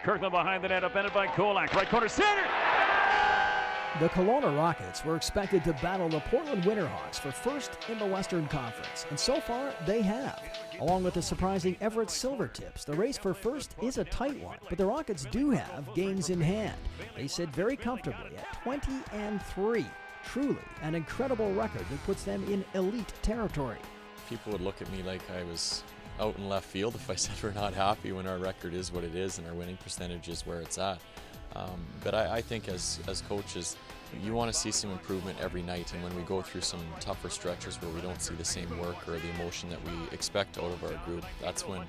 Kirkland behind the net, upended by Kolak. Right corner, center! The Kelowna Rockets were expected to battle the Portland Winterhawks for first in the Western Conference, and so far they have. Along with the surprising Everett Silvertips, the race for first is a tight one, but the Rockets do have games in hand. They sit very comfortably at 20-3. Truly an incredible record that puts them in elite territory. People would look at me like I was out in left field if I said we're not happy when our record is what it is and our winning percentage is where it's at. But I think as coaches, you want to see some improvement every night, and when we go through some tougher stretches where we don't see the same work or the emotion that we expect out of our group, that's when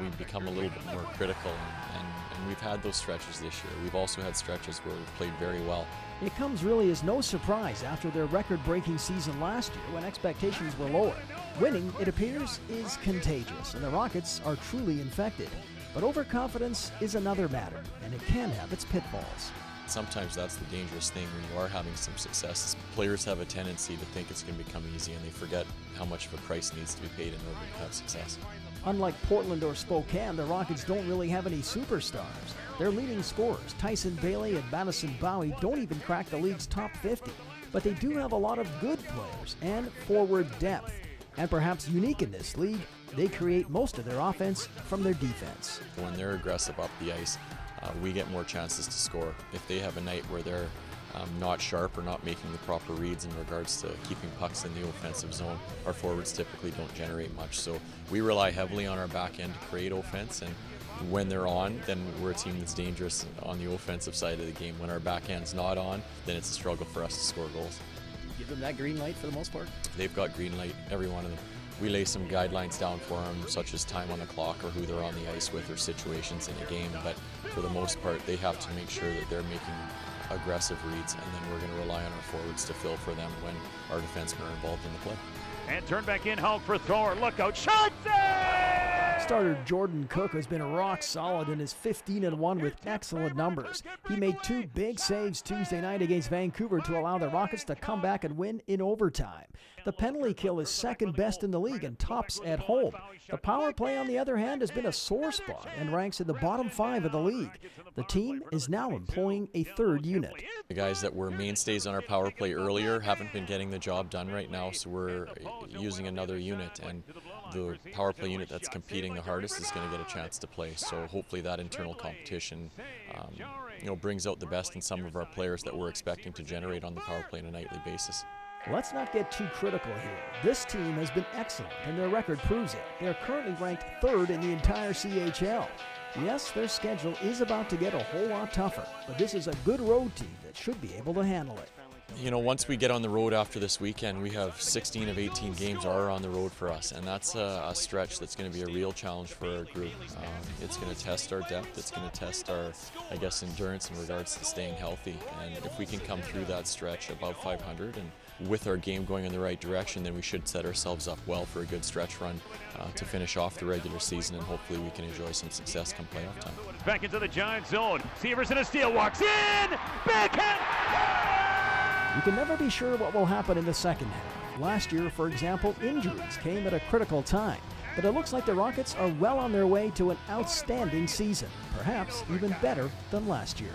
we become a little bit more critical, and we've had those stretches this year. We've also had stretches where we've played very well. It comes really as no surprise after their record-breaking season last year when expectations were lower. Winning, it appears, is contagious, and the Rockets are truly infected. But overconfidence is another matter, and it can have its pitfalls. Sometimes that's the dangerous thing when you are having some success. Players have a tendency to think it's going to become easy, and they forget how much of a price needs to be paid in order to have success. Unlike Portland or Spokane, the Rockets don't really have any superstars. Their leading scorers, Tyson Bailey and Madison Bowie, don't even crack the league's top 50. But they do have a lot of good players and forward depth. And perhaps unique in this league, they create most of their offense from their defense. When they're aggressive up the ice, we get more chances to score. If they have a night where they're not sharp or not making the proper reads in regards to keeping pucks in the offensive zone, our forwards typically don't generate much. So we rely heavily on our back end to create offense, and when they're on, then we're a team that's dangerous on the offensive side of the game. When our back end's not on, then it's a struggle for us to score goals. Give them that green light for the most part? They've got green light, every one of them. We lay some guidelines down for them, such as time on the clock or who they're on the ice with or situations in a game, but for the most part, they have to make sure that they're making aggressive reads, and then we're going to rely on our forwards to fill for them when our defensemen are involved in the play. And turn back in, Hulk for thrower, look out, shot! Save! Starter Jordan Cook has been rock solid in his 15-1 with excellent numbers. He made two big saves Tuesday night against Vancouver to allow the Rockets to come back and win in overtime. The penalty kill is second best in the league and tops at home. The power play, on the other hand, has been a sore spot and ranks in the bottom 5 of the league. The team is now employing a third unit. The guys that were mainstays on our power play earlier haven't been getting the job done right now, so we're using another unit, and the power play unit that's competing the hardest is going to get a chance to play. So hopefully that internal competition brings out the best in some of our players that we're expecting to generate on the power play on a nightly basis. Let's not get too critical here. This team has been excellent, and their record proves it. They're currently ranked third in the entire CHL. Yes, their schedule is about to get a whole lot tougher, but this is a good road team that should be able to handle it. You know, once we get on the road after this weekend, we have 16 of 18 games are on the road for us, and that's a stretch that's going to be a real challenge for our group. It's going to test our depth, it's going to test our, endurance in regards to staying healthy, and if we can come through that stretch above 500 and with our game going in the right direction, then we should set ourselves up well for a good stretch run to finish off the regular season, and hopefully we can enjoy some success come playoff time. Back into the Giant zone, Severson a steal, walks in, backhand! You can never be sure what will happen in the second half. Last year, for example, injuries came at a critical time. But it looks like the Rockets are well on their way to an outstanding season, perhaps even better than last year.